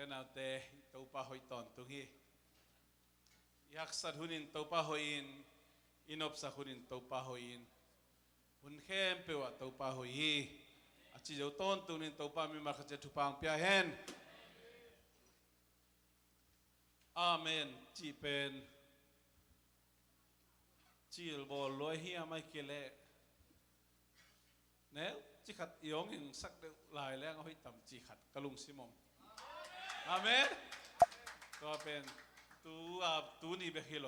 เป็นเอาแต่ตัวป้าหอยตอนตรงนี้อยากสัตว์หุ่นตัวป้าหอยอินอบสักหุ่นตัวป้าหอยหุ่นเข้มเปียวตัวป้าหอยอาชีพเจ้าต้นตัวนี้ตัวป้ามีมาขจัดทุพังเปียเห็นอาเมนจีเป็นจีลบอลลอยเฮียไม่เกล้เนี่ยจีขัดยองหินสักเดียวลายแล้วเอาให้ต่ำจีขัดกระลุงซิมอมอาเมนก็เป็นตัวนี้เบคิโล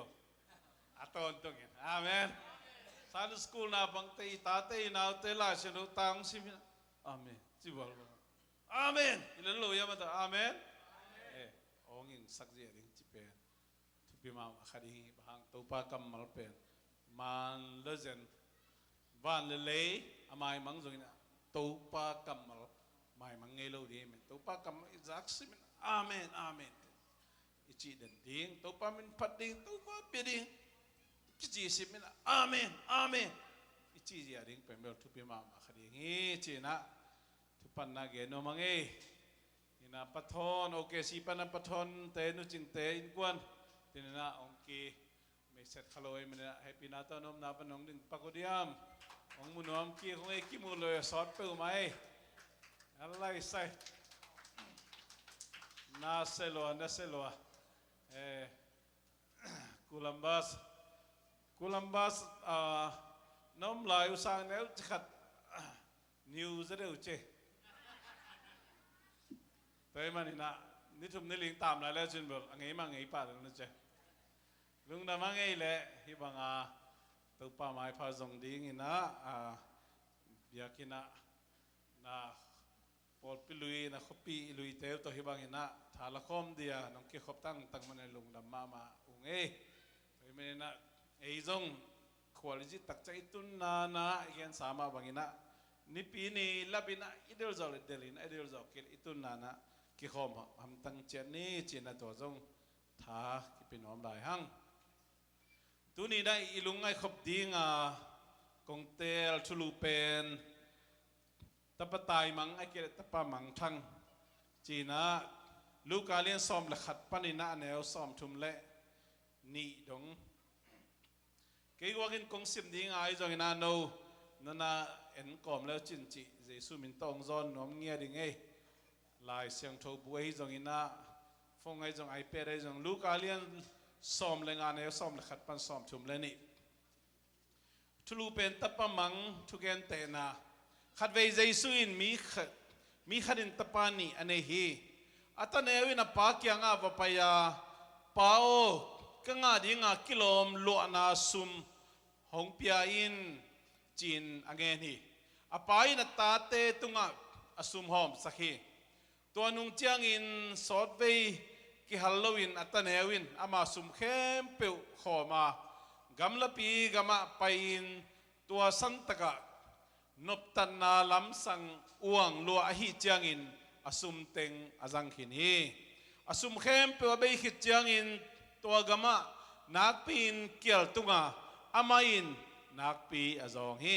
อัตอนตรงนี้อาเมนสานสกูลนาบังเตยตาเตยนาวเตลาเชนุตังซิมิอาเมนจีบอลอาเมนอิเลโลยามาตาอาเมนองหินสักเดียวจีเป็นทุกปีมาขัดหินบางตัวปากำมัลเป็นมันเลเซนวันเลเล่อามายมังจงนะตัวปากำมัลไม่มังเงโลดีมันตัวปากำมัลอิจักซิมิอาเมนอาเมนอิจิเดนดิ้งตัวปามินพัดดิ้งตัวปาเปียดิ้งอิจิซิมินะอาเมนอาเมนอิจิเดียดิ้งเป็นเบลทุกปีมาขัดหินจีนะทุกปันนาเกโนมังเออินาปัทอนโอเคสิปันนาปัทอนเตนุจินเตอินกวนทีนี้นะองกีไม่เสร็จขลุ่ยมันนะให้ปีนาตานมนาปนองดึงปากกดิยามองมุนอมกีของไอ้กิมูเลยสอดเปล่าไหมอะไรใส่น่าเซลัวน่าเซลัวColumbus น้องลายอุตสาหเนี่ยจะขัดนิวจะได้อุจเจแต่มันนี่นะนี่ทุ่มนี่ลิงตามแล้วจนแบบไงมั่งไงป่าตรงนั้นเจ้ลุงดำมั่งไงแหละที่บางตัวป่าไม้พาส่งดิ้งนะเบียกินะปอดปิลุยนะขบีลุยเต้ตัวที่บางนะถ้าละคมเดียน้องเกี่ยวกับตั้งมันในลุงดำมาอุ้งแต่ไม่นะไอ้จงควอลิจิตักใจตุนนะอีกอย่างสามารถบางนะนี่ปีนี้ลับนะอีเดลจอลเดลินอีเดลจอลเกลอีตุนนะกี่ข้อมทำตั้งเจนี่จีนตัวจงท้ากี่เป็นน้อมได้หั่งตัวนี้ได้อีลุงไอ้ขบดิ้งกงเตลชุลูเป็นตะปะตายมังไอ้เกลตะปะมังทังจีน่าลูกาเลียนซ้อมละขัดปนินะแนวซ้อมทุมเละนี่ดงเกี่ยวกับกงสิมดิ้งไอ้จงนาโนนั่นน่ะเอ็นกอมแล้วจินจิเจสุมินตองจอนน้อมเงียดิ้งลายเสียงโทบุไอ้จงอินะฟงไอ้จงไอเป็ดไอ้จงลูกอาเลียนซ้อมแรงงานเนี่ยซ้อมละขัดปันซ้อมชุมเลยนี่ทุลูเป็นตะปะมังทุกแกนเตนะขัดเวใจสุอินมีขัดินตะปานี่อันนี้ฮีอัตเนวินะปากยังอาบไปยาปาโอกังอาดิงากิโลมลวนาซุมหงเปียอินจีนอังเกนีอปายนัตตาเตตุงาอซุมหอมสักฮีตัวนุ่งเจียงอินสอดเวกิฮัลโลวินอัตเนวินอามาซุมเข้มเปียวขอมากำลับปีกำมาไปอินตัวสันตกะนบตันนาลำสังอวงลัวอหิเจียงอินอซุมเต็งอาจังขินีอซุมเข้มเปียวเบยขิเจียงอินตัวกำมานักปีนเกี่ยวตุงาอามาอินนักปีอาจงฮี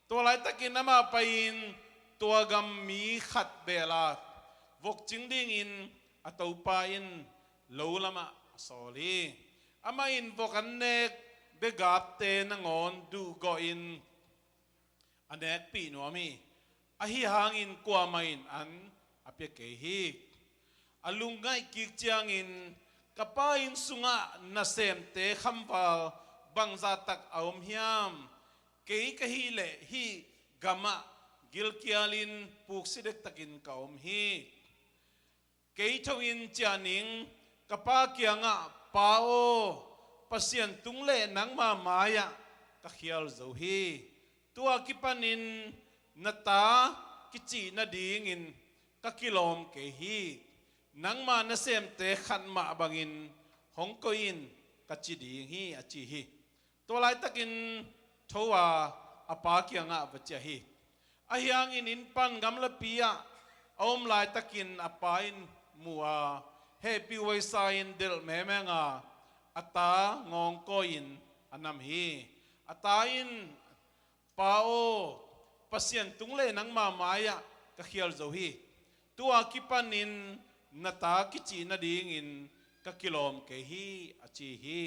ตัวไรตะกินอามาไปอินตัวกำมีขัดเบลาวกจิงดิ้งอินอัตอุปาอินโลลามะสอลีอามาอินวกันเนกเบกาบเตนงอนดูกอินอันเนกปีนัวมีอาฮิหางอินกว่ามาอินอันอเปียเกฮีอลุงไงกิกเจียงอินกับป้าอินสุงะนาเซมเตคัมฟัลบังซาตักอาวมฮิยามเกยกะฮีเลฮีกามะกิลกิอาลินปุกสิเดกตักินกาวมฮีเกยทวินจานิงกับป้าเกียงะป้าโอปัสยันตุงเล่นังมามายะกะเขียลโซฮีตัวกิปันินนาตากิจีนาดีงินกะกิลอมเกฮีนังมานาเซมเตขันมาบังอินฮงโกอินกะจีดีฮีอจีฮีตัวไรตะกินทัวอาป้าเกียงะวัจฮีอาฮิยังอินปันกำละปียะอมลายตะกินอปาอินมัวเฮปิไวซาอินเดลแม่แมงาอัตางองโกอินอันนำฮีอัตาอินปาโอปัสยันตุงเลนังมามายะกะเขียลโซฮีตัวกิปันิน นาตากิจีนาดิ่งอินกะกิโลมเกฮีอาจีฮี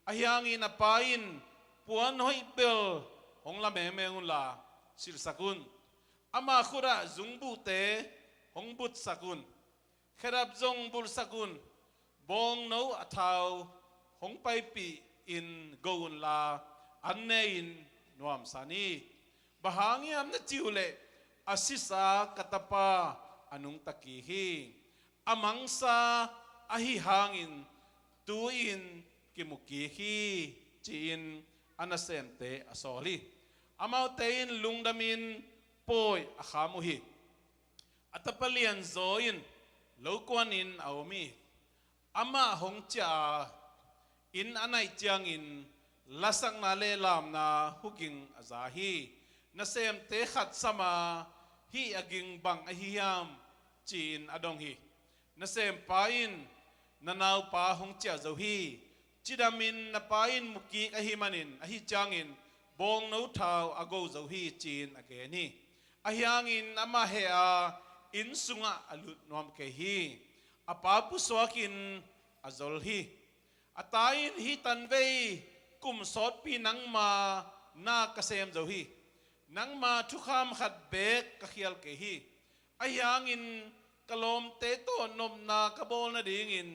อายังอินอปาอินปวนหอยเบลหงละแมเมงุลาสิรสกุลอามาคุระจุงบุเตหงบุตสกุลขรับจงบุลสกุลบองโนอัฐาวหงไปปีอินกุลลาอันเนอินนวมสานีบะหางยามนจิวเลอาศิสากตปาอนุงตะกีฮีอามังสาอาหิหางอินตูอินกิมุกีฮีจีนอันเซมเตอสอลีอามาเตอินลุงดามินปอยอาขามุฮีอัตเปลียนโซอินโลกวนินเอามีอามาหงจาอินอันไหนจางอินลัสังนาเลลามนาฮุกิงอาซาฮีนาเซมเตขัดสมาฮีอากิงบังอหิยามจีนอดงฮีนาเซมปาอินนานาวปาหงเจ้าเจ้าฮีจิดามินนาปาอินมุกีอหิมันินอหิจางอินบองนูทาวอโกเจ้าฮีจีนอเกนีอหิยังอินอามาเฮอาอินสุงะอลุดนวมเกฮีอาปาปุสวากินอจอลฮีอาตาอินฮีตันเวกุมสอดปีนังมานาเกษมเจ้าฮีนังมาทุกคำขัดเบกกะเขียลเกฮีอายังอินกลมเตโตนมนากระโบลนาดิ่งอิน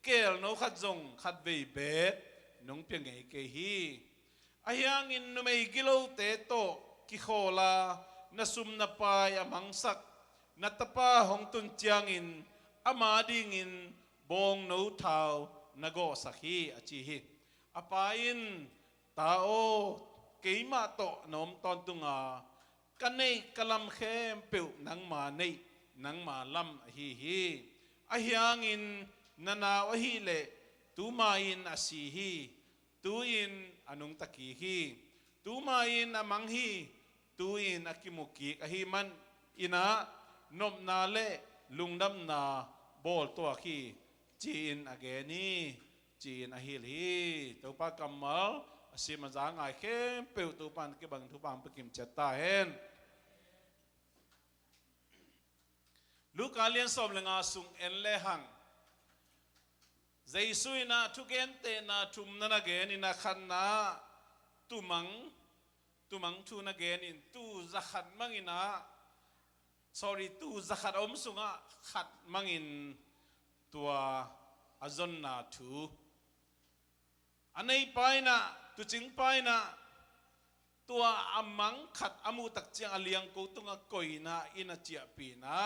เกลโนขัดจงขัดเวเบกนงเพียงไงเกฮีอายังอินนุเมกิโลเตโตกิโคลานาซุมนาปายอมังสักนัตปาหงตุนเจียงอินอามาดิ่งอินบองโนทาวนโกสักฮีอาจีฮีอาปาอินตาโอเกยมาโตนมตอนตุงากันในกลัมเข้มเปิวนังมาในนังมาลำฮีฮีอาฮยังอินนานาวฮีเลตูมาอินอาซีฮีตูอินอนุงตะกีฮีตูมาอินอามังฮีตูอินอากิมุกีอาฮีมันอินานมนาเลลุงดำนาบอลตัวฮีจีนอเกนีจีนอาฮิลีตัวปากำมัลสิมาจางไอเข้มเปิวตัวปันก็บังทุบามปกิมเจตาเห็นลูกอาเลียนสอบเลงอาสุงเอ็นเลหังใจสุยนะทุกเอ็นเตนะทุมนันเกนินะขันนะตุมังทุนักเกนินตุจักขัดมังอินะ sorry ตุจักขัดอมสุงะขัดมังอินตัวอาจนนาทูอันนี้ไปนะตุจิงไปนะตัวอามังขัดอามูตักเจียงอาเลียงกูตุงกอยนะอินาเจียปีนะ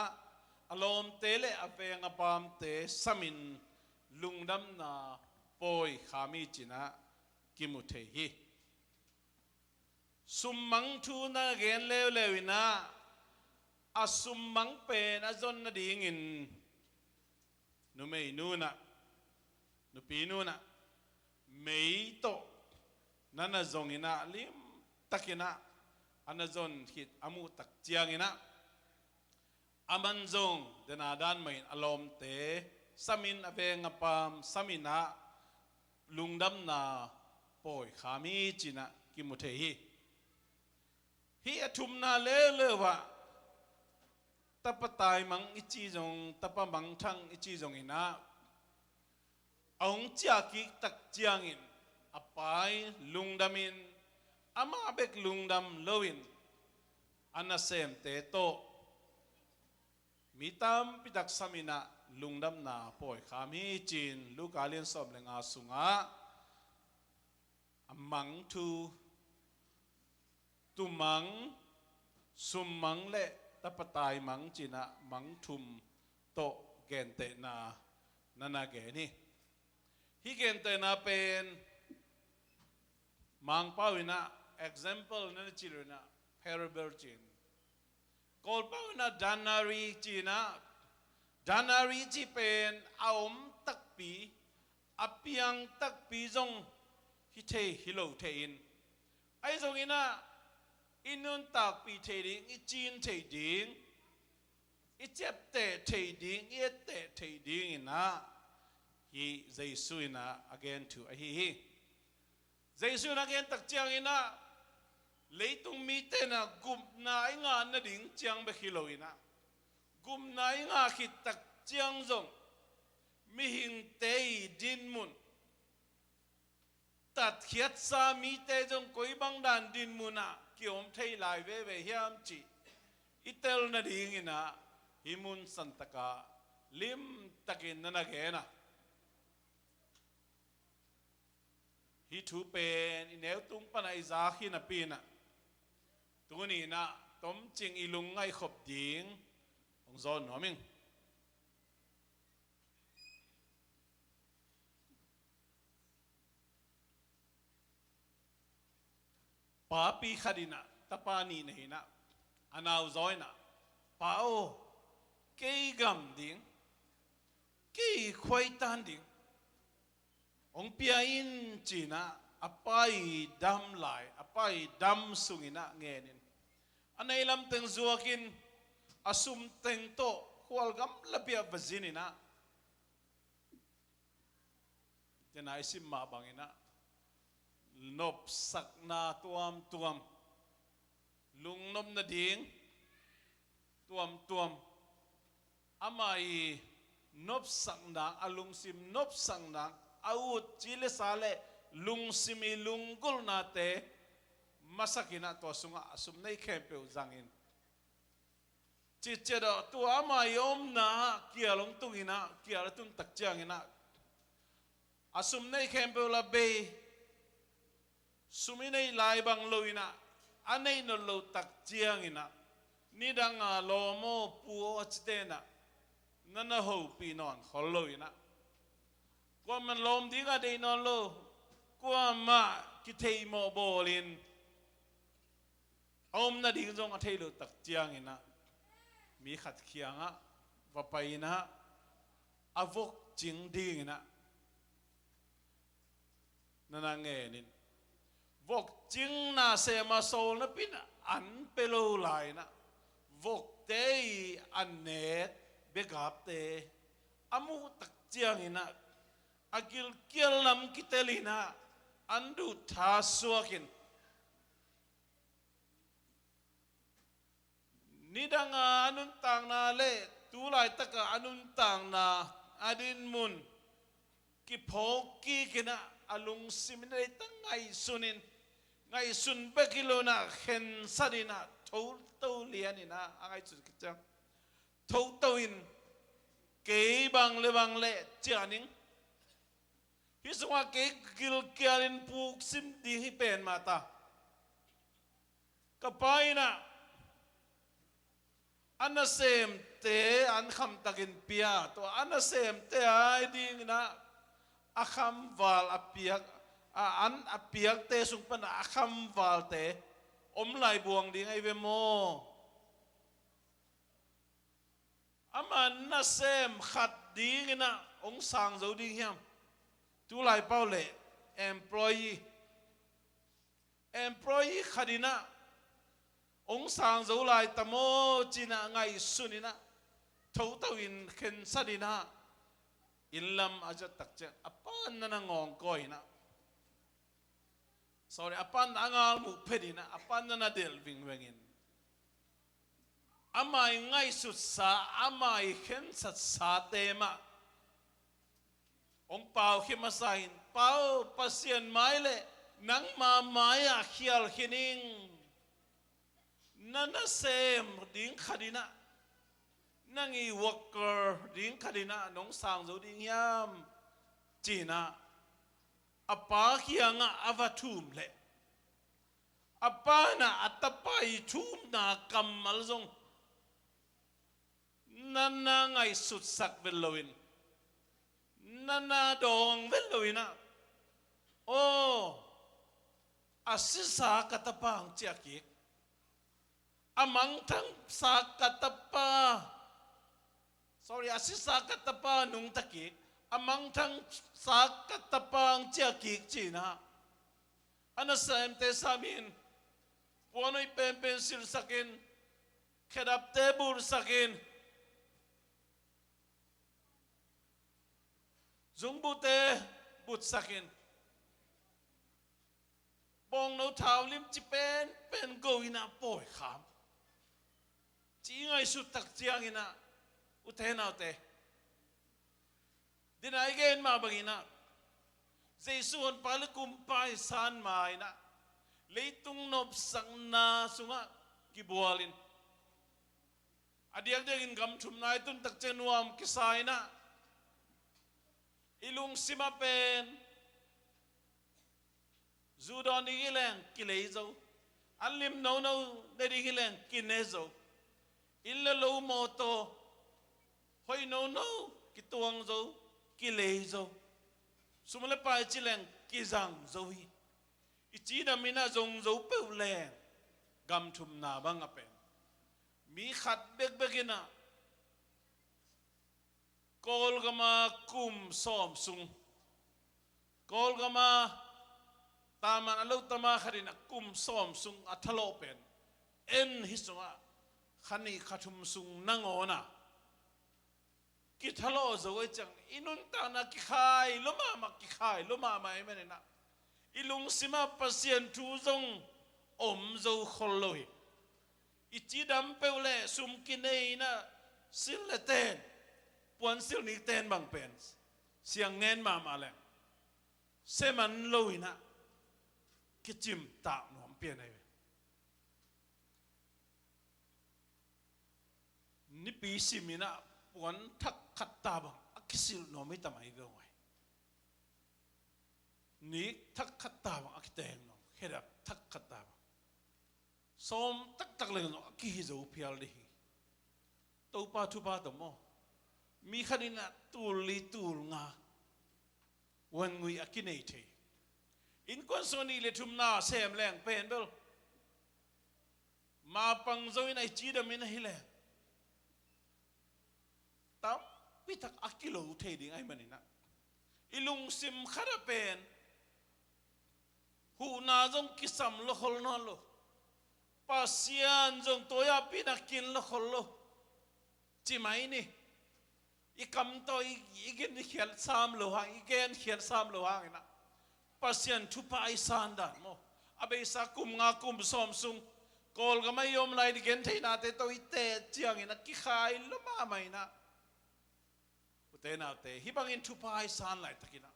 อารมณ์เตเลอเวงปามเตสมินลุงดำนาปอยขามีจินะกิมุเทฮีสุมมังทูนาเกนเลวเลวินะอาสุมมังเป็นอาจนนาดิ่งินนุเมนูนะนุปีนูนะเมย์โตนั่นจงอินะลิมตักินะอันจงคิดอามูตักเจียงอินะอามันจงเดนาดานไม่อารมณ์เตสมินอเวงปามสมินะลุงดำนาปอยขามีจินะกิมุเทฮีฮีอทุมนาเลวะตะปะตายมังอิจิจงตะปะมังทังอิจิจงอินะองจากิตักเจียงอินอปายลุงดามินอามาเบกลุงดำโลวินอันนาเซมเตโตมิตามปิดักสมินะลุงดำนาปอยขามีจีนลูกอาเลียนสอบเลงอาสุงะมังทูตุมังสุมมังเลตะปะตายมังจีนะมังทุมโตเกนเตนานานาเกนี่ฮิเกนเตนาเป็นมังเป้าวินะ example นั่นจีนนะ parable จีนกอลเป้าวินะดานารีจีนะดานารีจีเป็นอาวมตักปีอภิยังตักปีจงฮิเทฮิโลเทอินไอจงอินะอินุนตักปีเทดิงอิจีนเทดิงอิเจ็บเตเทดิงอิเตเทดิงอินะฮีเจสุอินะ again to ฮีเจสุอินะ again ตักเจียงอินะเลยตุงมีเตนะกุมนายงานนะดิ่งเจียงเบคิโลอินะกุมนายงาคิดตัก เจียงจงมีหิงเตยดินมุนตัดเขียดสามีเตจงกุยบังดานดินมุนะเกี่ยวมเทยลายเวเวเฮียมจีอิเตลนาดิ่งนะหิมุนสันตกาลิมตะกินนั่นแกนะฮิทูเป็นอินเอลตุงปนัยซาขินปีนะตัวนี้นะต้มจิงอิลุงไงขบดิ่งองซอนหัวมิงป้าปีขัดินะตะปานีนี่นะอันเอาซอยนะป้าโอเกี่ยกำดิ่งเกี่ยควายตันดิ่งองเปียอินจีนะอภัยดำไหลอภัยดำสุงินะเงินินอันในลำเต็งจัวกินอาสุมเต็งโตขวลกำลับเปียบจินินะจะนายสิมมาบังอินะนบสักนาตัวมลุงนบนาดิ่งตัวมอามาอีนบสักนาอลุงซิมนบสักนาอาวุธจิเลสาเลลุงซิมีลุงกุลนาเตมาสักินะตัวสุงะสุมในเข้มเปวจังอินจิเจดตัวอามายอมนาเกี่ยลงตุกินะเกี่ยลตุนตักจังอินะอาสุมในเข้มเปวลาเบสุมิในลายบังโลอินะอันในนโลตักจังอินะนี่ดังอาโลโมปัวอจเตนะนั่นน่ะหูปีนอนขอโลอินะกว่ามันลมดีก็ได้นอนโลกว่ามาคิดเทโมโบลินอมนาดีก็จงเทโลตักเจียงอินะมีขัดเคียงอะว่าไปนะอาวกจิงดีอินะนั่นไงนินวกจิงน่าเสมาโซลนะปินะอันเปโลไลนะวกเตยอันเนตเบกับเตอามูตักเจียงอินะอากิลเกียลำกิเตลินะอันดูท้าสวกินนิดังอานุนต่างนาเลตูไลตะกะอนุนต่างนาอดินมุนกิโพกีกินะอลุงซิมินได้ตั้งไงสุนินไงสุนเบกิโลนะเห็นสัดินะทูเตาเลียนินะอะไรสุดกิจังทูเตาอินเกยบังเลเจานิงฮิสว่าเกยกิลเกียรินปูกซิมดีให้เป็นมาตาก็ไปนะอันนั้นเสมเตอันคำตะกินเปียตัวอันนั้นเสมเตไอ้ดิ่งนะอาคำวาลอเปียกอันอเปียกเตสุงปนอาคำวาลเตอมไหลบวงดิ่งไอเวโมอามันน่าเสมขัดดิ่งนะองสังเจ้าดิ่งยามตุไลเป้าเล่ employee ขัดินะองสังเจ้าไลตโมจีนะไงสุนินะทูตวินเข็นสัดินะอินลัมอาจจะตักเจอปันนั่นงงก้อยนะ sorry อปันอ่างามุเพดินะอปันนั่นเดลวิงเวงินอามาไงสุดสาอามาเข็นสัตสาเตมะองเปล่าเข้มาใส่เปล่าปัสยันไม้เลยนังมาไม้อะเขียลขินิงนั่นน่ะเซมดิ้งขัดินะนั่งอีวอกเกอร์ดิ้งขัดินะน้องสางจูดิ้งยามจีนะอปาเขียงอาวทุมเลยอปานะอัตปายทุมนากำมัลซงนั่นน่ะไงสุดสักเวลวินนั่นน่ะดองเวลวินะโอ้อาศิสากตปังเจียกิกอามังทังสากตปา sorry อาศิสากตปานุงตะกิกอามังทังสากตปังเจียกิกจีนะอันนั้นเสมเตสามินปวนอยเป็นสิลสักินขดับเตบูลสักินจุงบุเตบุตสักินปองนูท้าวลิมจิเป็นโกอินาป่วยขามจีไงสุดตักเจียงอินะอุเทนเอาเต dinai gen ma bangina Jesuan palikum pai san mai na leitung nop sang na sunga kibualin adiak degin gam thum nai tun tak chenuam kisai na ilung sima pen Zudon di gilang kilezo alim no de di gilang kinezo illa lo moto hoi no kituang zo kilezo sumale pa chilang kizang zo hi ichi na mina zong zo peuleng gam thum na bang apen mi khat begina kol gama kum som sung kol gama taman alo tama kharin kum som sung athalo pen en hisunga khani khathum sung nangona ki thalo zo chang inun ta na ki khai loma ma ki khai loma ma ai mena ilung sima pasien thu zong om zo kholoi ichi dam peule sum kinei na sil ten puan sil ni ten bang pen siang nen ma ma le seman loina kichim ta nom pian ai ni pi simina puan thak khat ta bang akisil nomi tamai ve wai ni thak khat ta bang akiteng no hedap thak khat ta bang som tak le no ki hi zo phial de hi to pa thu pa to mo mi khanina tul nga wan ngui akinei the in kon soni le thum na sem leng pen bel ma pang zo in ai chi da min hi le tam pitak akilo the ding ai manina ilung sim khara pen hu na jong kisam lo khol na lo pasian jong toya pinakin lo khol lo chi mai ni ikam to igen khial sam lo hang igen khial sam lo hang na pasian thupa ai san dan mo abe sa kum nga kum som sung kol ga mai yom lai di gen theina te to ite chiang ina ki khai lo ma mai na ute na te hibang in thupa ai san lai takina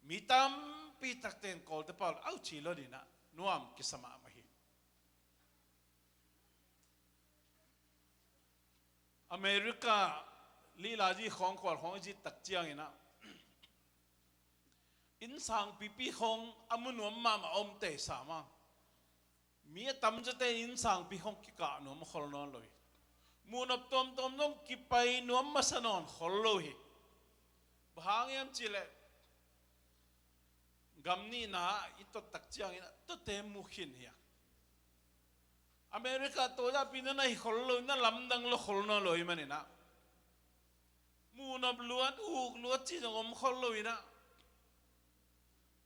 mitam pi tak ten kol te pal au chi lo dina nuam ki sama ma hi America li la ji khong kwal khong ji tak chiang ina in sang pipi khong amunom ma om te sama mi tam jate in sang pi khong ki ka nom khol non loi munop tom nong ki pai nom masanon khol loi bhang yam chile gamni na ito tak chiang ina to te mu khin ya America to ja pin na hi khol loi na lamdang lo khol no loi manina munop luat uk luat chi jong khol loi na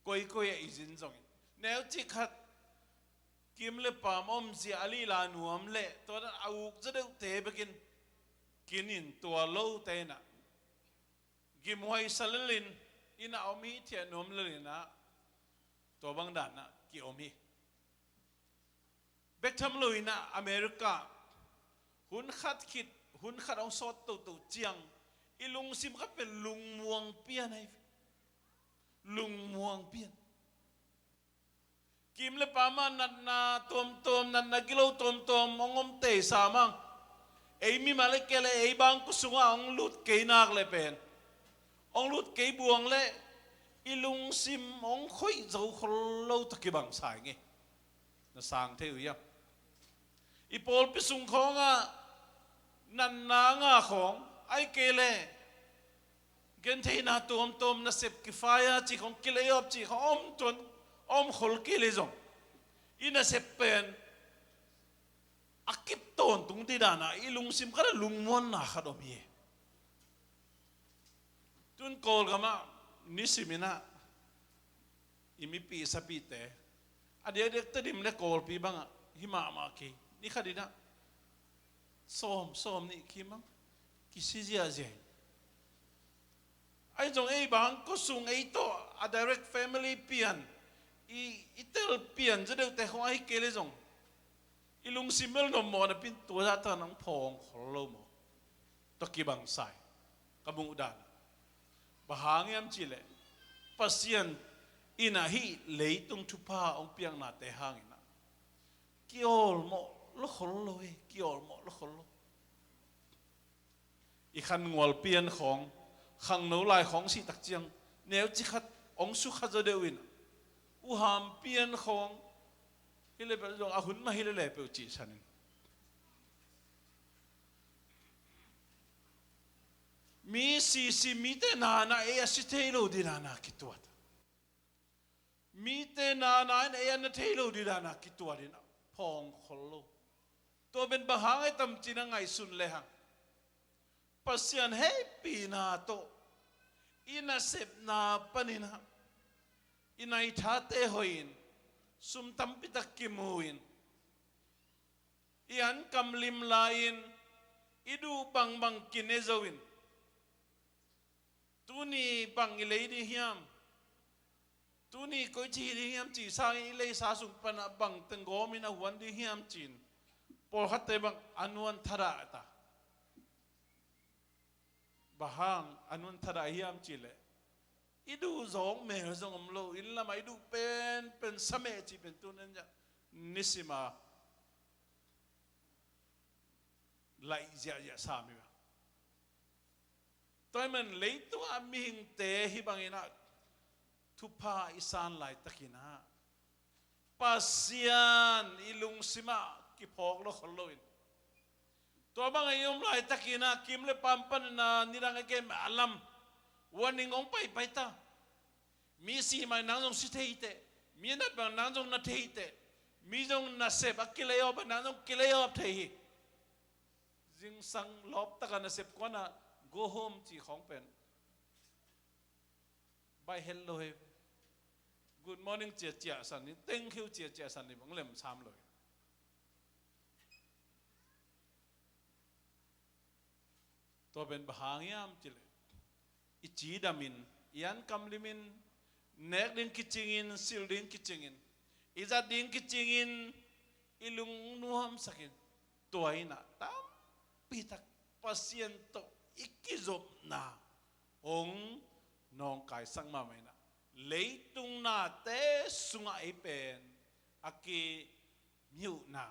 koi izin zong neo chi khat kim le pam om si ali la nuam le to da auk zadeu te begin kinin to lo te na gim hoi salalin ina omi thia nom le na to bang dan na ki omi bektham loina America hun khat ong sot to chiang ilung sim ka pe lung muang pian ai lung muang pian kim le pama nat na tom nat na kilo tom mongom te samang ei mi male kele ei bang kusunga ong lut ke nak le pen ong lut ke buang le ilung sim ong khoi zo kholo to ki bang sai nge na sang theu ya ipol pisung khonga nan na nga khong ai kele gen theina tom na sep kifaya chi khong kileop chi khom ton om khol kile zong ina sep pen akip ton tung ti dana ilung sim khara lungmon na khadom ye tun kol gama nisimina imi pi sapite adia dek tadim le kol pi banga hima ma ki ni khadina som ni kimang kisizia je ai jong ei bang ko sung ei to a direct family pian itel pian jadeu te khoi kele jong ilung simel no mo na pin to ta nang phong kholo mo to ki bang sai kabung dan bahang yam chile pasien ina hi leitung thupa ong piang na te hangina kiol mo lo kholo e kiol mo lo kholo i khan ngol pian khong khang no lai khong si tak chiang neu chi khat ong su kha zo deuin u ham pian khong ile ba jong a hun ma hile le pe chi sanin mi si mi te na na e si te lo di na na kitwa mi te na na e na te lo di na kitwa di na phong kholo to ben bahang ai tam china ngai sun le hang pasian happy na to ina sep na panina inai thate hoin sum tam pitak kimuin ian kamlim lain idu bang bang kinezowin tuni bang ilei di hiam tuni koi chi di hiam chi sang ilei sa sung pana bang tenggomina wan di hiam chin por hatte bang anuan thara ta bahang anun thada hiam chile idu zong me zong amlo illa ma idu pen same chi pen tunen ja nisima lai ja sami ba toy man leitu aming te hi bangina thupa isan lai takina pasian ilung sima ki phok lo kholoin to bang ayom lai takina kim le pampan na nirang ke alam warning ong pai ta mi si mai nang jong si theite mi na bang nang jong na theite mi jong na se bakileo ba nang jong kileo thei jing sang lop ta kana sep ko na go home chi khong pen bye hello he good morning chia san ni thank you chia san ni bang lem sam loi to ben bahangyam chile ichi damin ian kamlimin nek din kichingin sil din kichingin iza din kichingin ilung nuham sakin toina tam pitak pasien to ikizop na ong nong kai sang ma mai na leitung na te sunga ipen aki miu na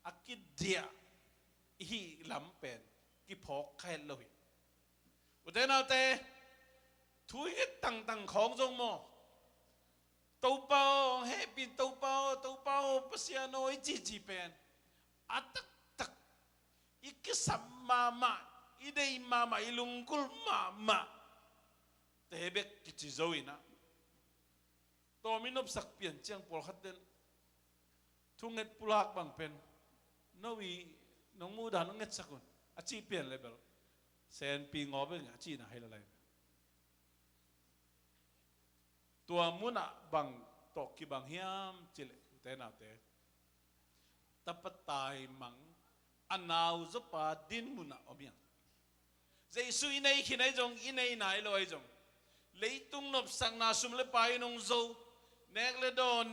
aki dia hi lampen ki phok khai loi uten autte thui tang khong jong mo tau pao happy tau pao pasiano i chi pen atak tak ikisam mama idei mama ilungkul mama tebek kichi zoina to minop sak pian chiang por khaten thunget pulak bang pen nowi nong mu da nong nget sakun achi pian level sen pi ngobe achi na hela lai tua muna bang to ki bang hiam chile te na te tapatai mang anau zo pa din muna omiang jaisu inai khinai jong inai nai loi jong leitung nop sang na sum le pai nong zo nek le don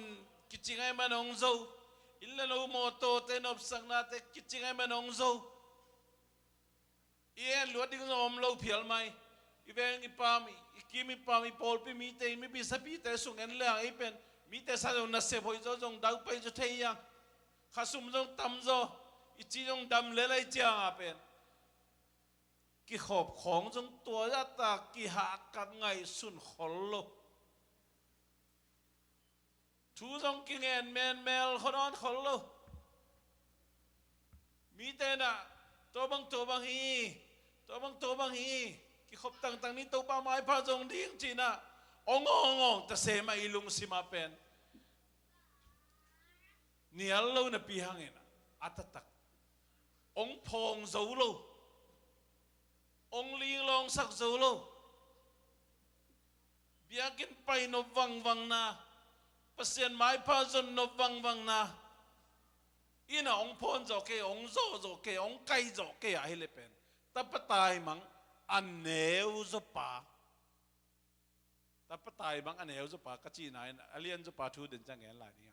kichingai manong zo illa lo moto te nop sang na te kichingai manong zo ien lo ding zom lo phial mai iveng ipami ikimi pami polpi mi te mi bi sapi te sung en la ipen mi te sa na se phoi zo jong dau pai zo thei yang khasum jong tam zo ichi jong dam le lai chiang apen ki khop khong jong tua ya ta ki ha kat ngai sun khol thu jong ki ngen men mel khonon khol mi te na to bang hi ki khop tang ni to pa mai pha jong ding china ong ta se ma ilung sima pen nial lo na pi hangena atatak ong phong zo lo ong ling long sak zo lo biakin pai no wang na pasien mai pha zon no wang na ina ong phon zo ke ong zo ke ong kai zo ke a hele pen tapatai mang aneu zo pa tapatai mang aneu zo pa ka chi nai alien zo pa thu den chang en lai ni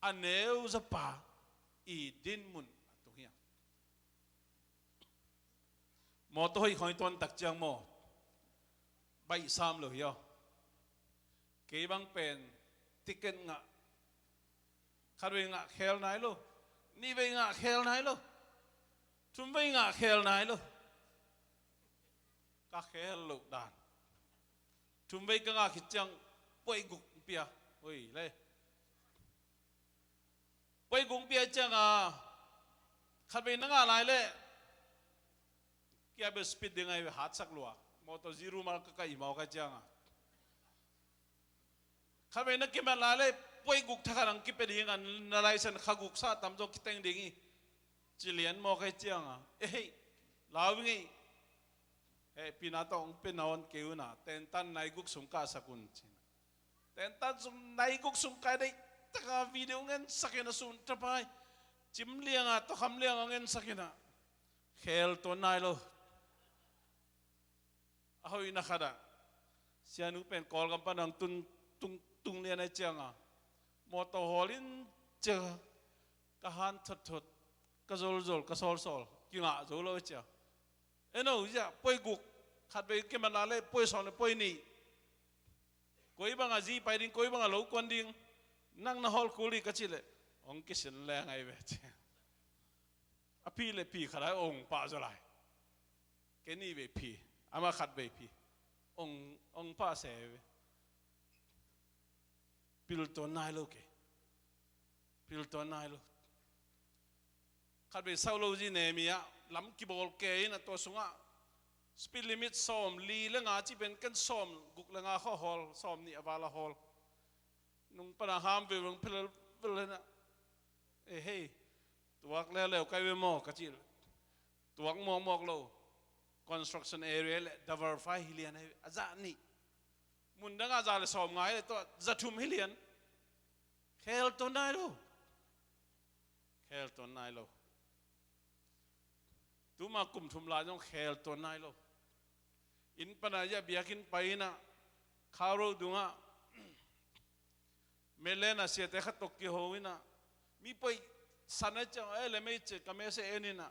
aneu zo pa i din mun tu hiang mo to hoi khoi ton tak chang mo bay sam lo yo cái băng pen ticket ngạ khát về ngạ khel nái lo ni về ngạ khel nái lo chúng về ngạ khel nái lo các khel lo đàn chúng về cái ngạ khít chăng quay gục bia ôi lê quay gục bia chăng à khát về nó ngạ lại lê kia be speed đi ngay hạt sắc lúa motor zero mal cái mau cái chăng à khát về nó kia mà lại lê quay gục thằng nào kia be đi ngan na lại sen khaguk sa tam jo kiteng dingi chỉ liền mau cái chăng à ê lao với pinatong pinaon kêu na ten tan nai guk sung ka sakun chin ten tan sung nai guk sung ka dei taka video ngen sakena sun tapai chim liang a to kham liang ngen sakena khel to nai lo ahoi na khada sianu pen kol kam panang tung lian ai chang a moto holin che ka han thot thot ka zol ka sol kinga zo lo cha eno ja poi guk khat be ke manale poi son poi ni koi banga ji pai ding koi banga lo kon ding nang na hol kuli ka chile ong ki sin le ngai ve che api le pi khara ong pa zo lai ke ni ve pi ama khat be pi ong pa se ve pil to nai lo ke pil to nai lo khat be sau lo ji ne mi a lắm kí bol kê na to sunga speed limit som li le nga chi ben kan som guk le nga kho hol som ni avala hol nung para ham ve rong pel na e hey tuak le kai ve mo ka chi tuak mo lo construction area le davar fa hilian aza ni mun da nga za le som ngai to zathum hilian khel to nai lo tu ma kum thum la jong khel to nai lo in panaya biakin paina kharo dunga melena se te khatok ki hoina mi poi sana chang ele me che kame se enina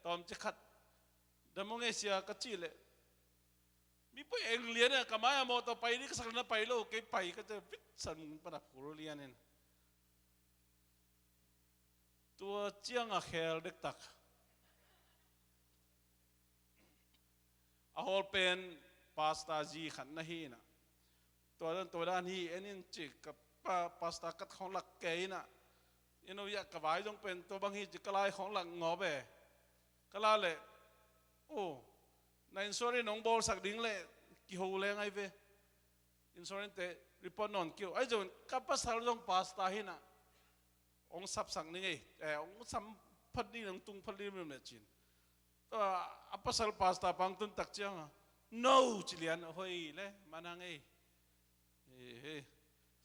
tom che khat damonge sia ka chile mi poi engliana kamaya mo to pai ni ka sakna pai lo ke pai ka te pit san para kulianen tua chiang a khel dek tak ahol pen pasta ji khan na hi na to dan hi enin chi ka pasta kat khong lak ke na ino ya ka vai jong pen to bang hi chi kalai khong lak ngo be kala le o na insurance nong bol sak ding le ki ho le ngai ve insurance te report non kyo ai jon ka pasal jong pasta hi na ong sap sang ni ngai ong sam phat ni nong tung phat li mem le chin apa sal pasta pang tun tak chiang no chilian hoi le manang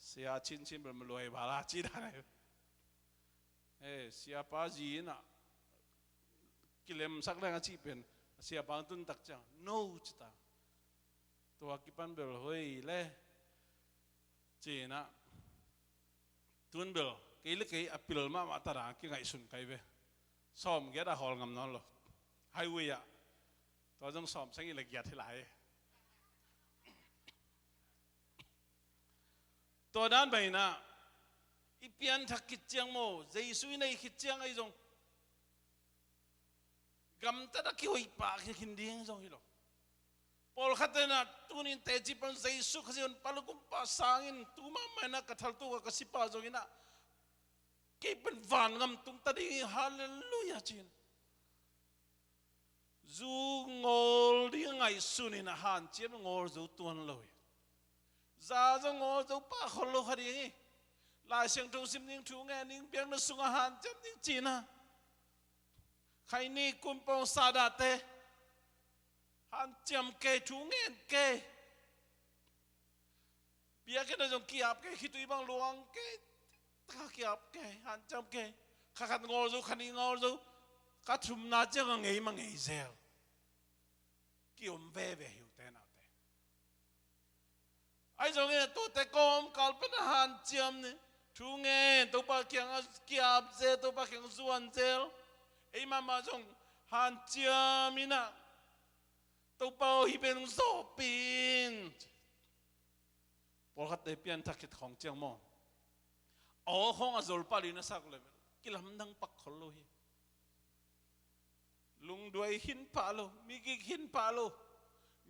sia chin bel loi bala chi da sia pa ji na kilem sak la chi pen sia pang tun tak chiang no chita to akipan bel hoi le chi na tun bel ke le ke apil ma tara ki ngai sun kai ve som ge da hol ngam non lo highway à, tôi trong xóm sinh là giật thế lại, tôi đang bảo na, ít biến thắc kích chiang mô, dây suy này kích chiang ấy giống, gam ta đã kêu ít bạc cái kinh điển giống như đó, Paul khát na, tu nín tế chỉ bằng dây suy cái gì, palu cũng pa sangin, tu mà mày na cái thal tu cái sipa giống như na, cái bên van ngam tung ta đi hallelujah chín. Dù ngồi đi ngày xuân na hàn chiếm ngồi dù tuần lôi, za zo ngồi dù pa khol lo khadi ngi, lại sang trung sim ning thu nghe ning biang nó sung hàn chiếm ning chi na, khai ni kumpong sadate, hàn chiếm ke thu nghe ke, bia cái nó giống kiap ke khi tụi bang luang ke, ta kiap ke hàn chiếm ke, khát ngồi dù khani ngồi dù các thùng na chẳng ngày mà ngày giờ kiom về hiểu thế nào thế ai giống như tôi te com kalp na han chiam ne thu nghe tôi ba kyang kiap ze tôi ba kyang zuan zel ấy mà giống han chiam ina ตัวเปล่าฮิเป็นโซปินพอขัดเดียนทักขิดของเจียงมออ๋อห้องอโซลปาลีนะสักเลยกิลำดังปักคนเลยลุงด้วยหินปาโลมีกิหินปาโล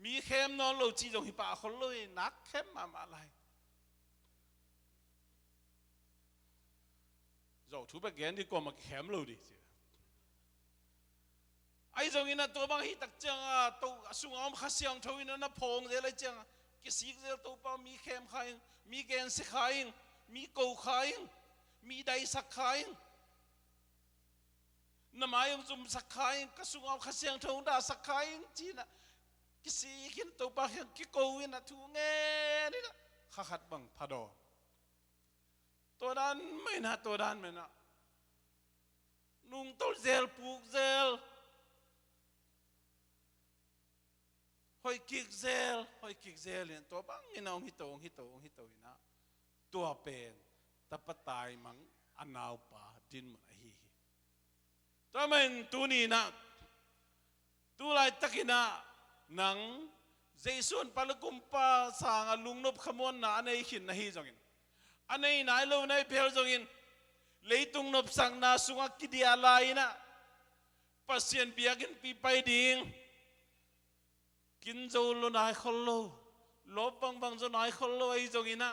มีเข้มนอนโลจีจงหิปาคนเลยนักเข้มมาอะไรเราทุบไปแกนดีกว่ามาเข้มโลดิไอ้จงอินะตัวบางฮิตักจังตัวสุงอมขัดเสียงทวินนะพงเจริญจังกิสิกเจตัวเปล่ามีเข้มขายมีแกนสิขายมีกูขายมีได้สักขายน้ำมันจุ่มสักขายกระสุนเอาขัดเสียงทงด่าสักขายจีน่ะกิสิกินตัวปลาเห็นกิโกวินะทุ่งเงี้ยนี่นะขัดบังพาดอตัวด้านไม่นะตัวด้านไม่นะนุ่งตัวเซลปูกเซลหอยกิกเซลเนี่ยตัวบังนี่นะฮิโตนะตัวเป็นตะปะตายมังอันนาวป่าดินมันไอฮีตัวมันตัวนี้นะตัวไรตะกินะหนังเจสุนปลกุมปาสางลุงนบขมวนนะอันนี้หินนะฮีจงอินอันนี้นายโลนายเพลจงอินเลยตุงนบสังนาสุงกิดีอะไรนะปัสเซียนเบียกินปีไปดิ่งกินโจโลนายคนโลลบบังโจนายคนโลไอจงอินะ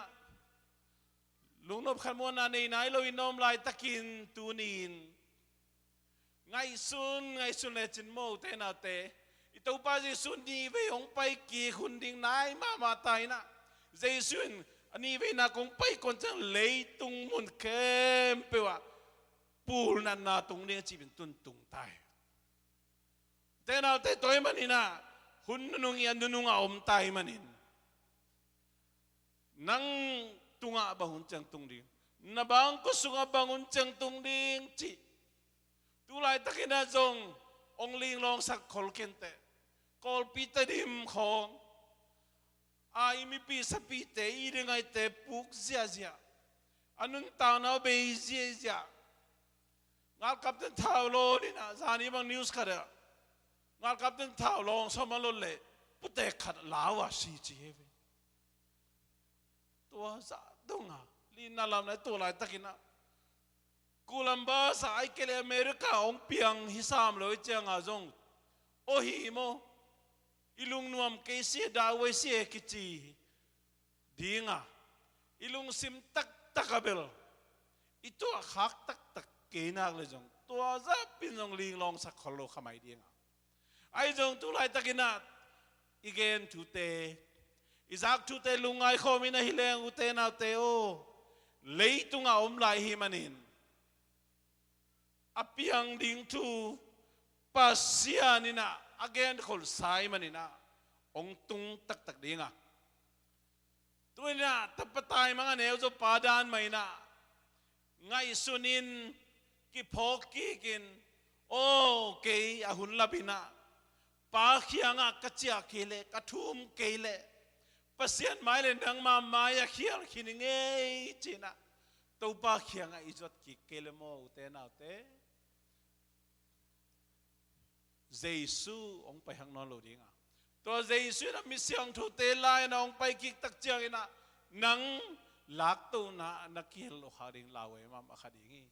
ลุงนบขมวนนะในนายโลอินอมลายตะกินตูนีนไงซุนเลจินโมเตนาเตอิตัวป้าเจสุนนี่ไปองไปกี่คนดิ่งนายมาตายนะเจสุนอันนี้ไปนักองไปคนจังเลยตุงมุนเข้มไปว่าปูนันนาตุงเนี่ยจีเป็นตุงตายเตนาเตตัวมันนี่นะหุ่นนุ่งยันนุ่งอาอมตายมันนี่นังตุงอาบังหุ่นจังตุงดิ่งนับบังก็สุงอาบังหุ่นจังตุงดิ่งจีตุลายตะกินจงองลิงลองสักคอลเคนเตคอลปีตดิมของไอมีปีสปีเตอีเรื่องไอเตปุกเสียอันนั้นตาวนาเบยเสียงานกับตันท้าวโลนี่นะสานีบางนิวส์กันเลยงานกับตันท้าวลองสมัยโลเลยพุทธขัดลาวสีจีเอฟตัวซาดุงอ่ะลีน่าลำในตัวลายตะกินกูลัมบัสไอเกลอเมริกาองเปียงฮิสามเลยเจียงอาจงโอฮิโมอิลุงนวมเกษีดาวเสียกิจีดีงาอิลุงซิมตักเบลอิตัวขักตักเกนักเลยจงตัวจะเป็นจงลิงลองสักคนโลขมายดีงาไอจงตุลายตะกินาอีเกนทุเตอิซักทุเตลุงไอคอมินาฮิเลงอุเตนาเตโอเลยตุงอาอมลายฮิมันินapiang ding tu pasianina again khol sai manina ong tung tak dinga tuina tapatai mga neo jo padan maina ngai sunin ki phoki kin o ke ahun labina pa khianga kachia kele kathum kele pasian maile nang ma maya khial khininge china to pa khianga izot ki kele mo utena te Giêsu ông phải hăng non lô đi ngà,ตัวGiêsu là mi siang thu tê lai na ông phải kik tak chiang ina nang lak tu na nakil lo haring lawe mam akadingi,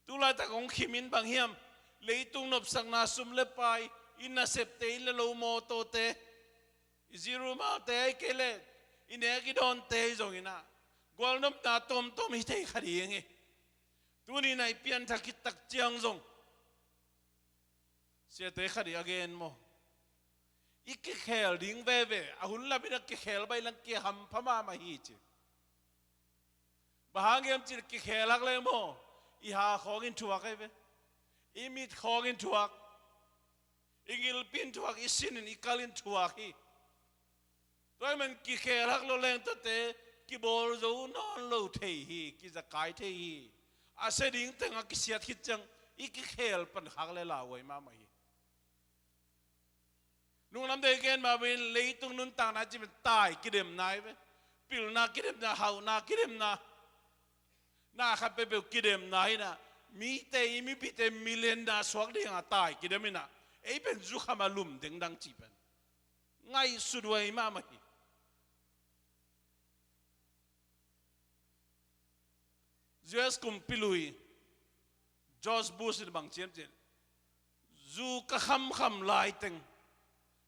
tu lai tak ông khimin bang hiam, lấy tung nộp sang na sum le pai ina sep te ila lo mo to te, iziru ma te ai kele, ine ki don te zong ina, gwal nộp na tom hi te khadingi, tu ni nai pian thakit tak chiang zong. Sẽ tới khadi again mo ikke khel ding ve ahun la bina ke khel bai lang ke ham phama ma hi chi bahangem chi ke khelak le mo I ha khogin tuak ai ve imit khogin tuak ingil pin tuak isin ni kalin tuak hi toy man ki khelak lo leng to te ki bol zo non lo thei hi ki za kai thei hi ase ding teng ki siat khit chang ikke khel pan hak le la wai ma hiนุ่งน้ำเด็กเกินมาเป็นเลยตรงนู้นต่างน่าจะเป็นตายกิเลมนายไปปิลนากิเลมนาเฮานากิเลมนาหน้าขับไปเปลกิเลมนายนะมีแต่มีพิเตมิเลนดาสวักเดียงตายกิเลมินะไอ้เป็นจุขมาลุ่มเด้งดังจีเป็น ngay sudway ma ma hi US kum pilui George Bush bang chiam chen zu ka kham lai teng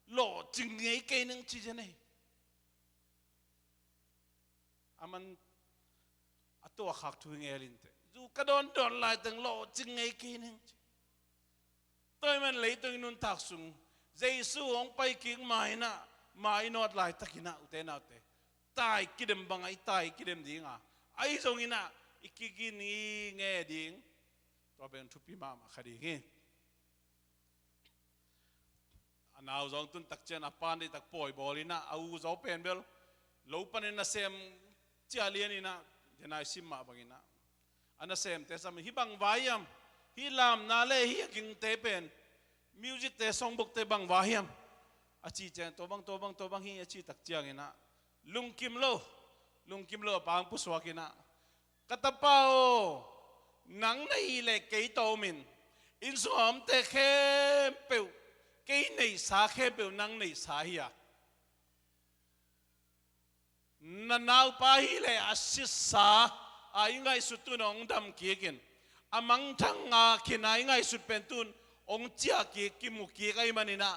lo ching ngei ke nang chi jane aman ato khak thu ngelin te zu ka don lai teng lo ching ngei ke nang tôi man lấy tôi nun tak sung Giêsu ông pai king mai not lai takina ute na te tai kidem bangai tai kidem dinga ai zong ina ikigin ni nghe ding to ben thupi ma khadi nge anaw zong tun tak chen apan di tak poi bolina au zo pen bel lo panin na sem chialian ina denai simma bangina ana sem te sam hibang vayam hilam na le hi king te pen music te song book te bang wahiam achi chen to bang hi achi tak chiang ina lungkim lo pang puswa kina katapao nang nei le kei to min in som te khem pe kei nei sa khem pe nang nei sa hiya nanau pa hi le asis sa ai ngai sutunong dam kikin amang thang nga kinai ngai sut pentun ong chia ki kimu ki kai manina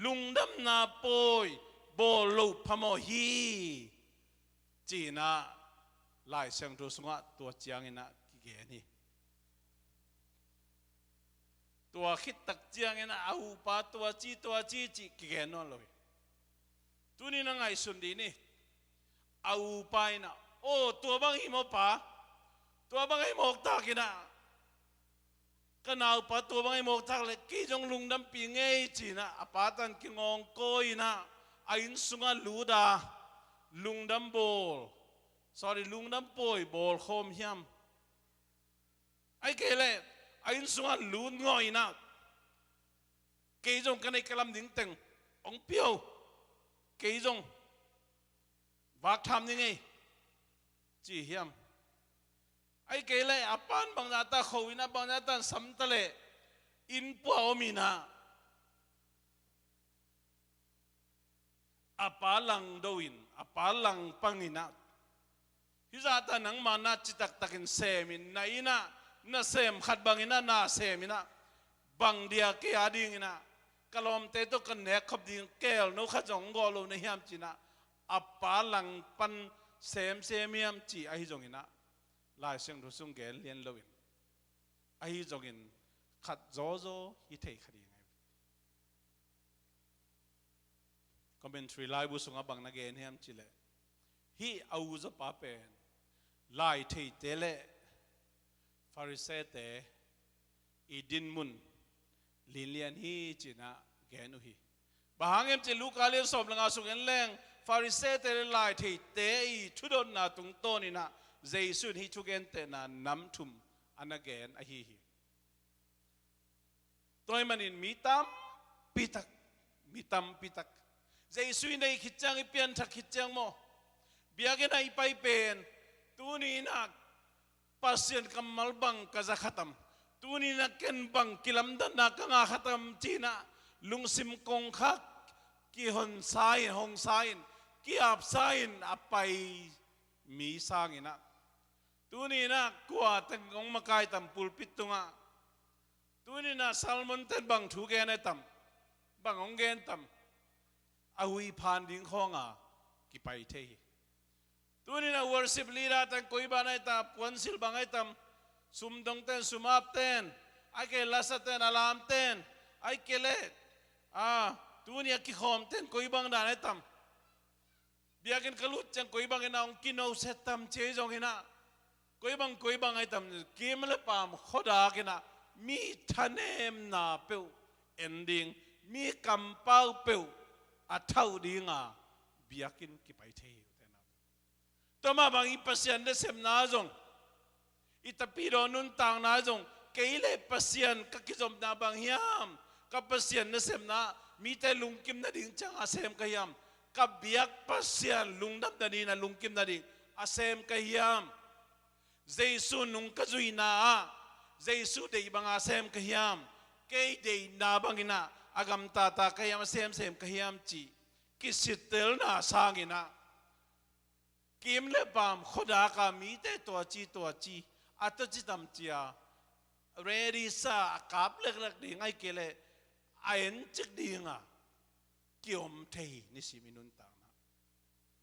lungdam na poi bol lo phamo hi china lai sang tu sunga tua chiang ina ki ge ni tua khit tak chiang ina au pa tua chi chi ki ge no lo tu ni na ngai sun di ni au pa ina o tua bang hi mo pa tua bang hi mo ta kina kanau pa tua bang hi mo ta le ki jong lungdam pi ngei china apatan ki ngong ko ina ain sunga luda lungdam bol sorry lungnam poi bol khom hiam ai kele ain sunga lun ngoi na ke jong kanai kalam ding teng ong piao ke jong wak tham ni ngai chi hiam ai kele apan bang na ta khowina bang na tan sam tale in puao mina apalang doin apalang pangina hizata nang mana chitak takin semin na ina na sem khat bangina na semina bang dia ke ading ina kalom te to kan ne khop ding kel no kha jong go lo na hiam china apa lang pan semiam chi ai jong ina lai seng ru sung gel lien loin ai jong in khat zo hi thei khadi ngai commentary lai bu sunga bang na gen hiam chile hi au zo pa pen lai thei tele Pharisee te idin mun lilian hi china genu hi bahangem che Luka le som langa sung en leng Pharisee te lai thei te I thudon na tung to ni na Jesu hi chugen te na nam thum anagen a hi toy manin mitam pitak Jesu nei khichang ipian thak khichang mo biagen ai pai pen tuni na pasien kamal bang kaza khatam tuni na ken bang kilam dan na kanga khatam china lungsim kong khak ki hon sain hong sain ki ap sain apai mi sangina tuni na kwa tang ong makai tam pulpit tunga tuni na salmon ten bang thu gen tam bang ong gen tam ahui phan ding khonga ki pai thei tuni na worship leader tan koi banai ta ponsil bangai tam sumdong ten sumap ten ai ke lasa ten alam ten ai ke le tuni ki khom ten koi bang da nai tam biakin kalut chang koi bang ina ong kino set tam che jong ina koi bang ai tam kim le pam khoda kina mi thanem na peu ending mi kampau peu athau dinga biakin ki pai thei toma bang ipasian de sem na jong itapiro nun tang na jong keile pasian ka kizom na bang hiam ka pasian de sem na mi te lungkim na ding chang asem ka hiam ka biak pasian lungdam na ni na lungkim na ding asem ka hiam Jesu nung ka zuina Jesu de bang asem ka hiam ke de na bang ina agam tata ka hiam sem ka hiam chi กิสิตเตลน่าสร้างอินะกิมเลปามขดากามีเตตัวจีอัตจิตามจีอาเรดิซากับเล็กๆดีง่ายเกลไอเอ็นจิกดีง่ะเกี่ยมเทนิสิมินุนต่างนะ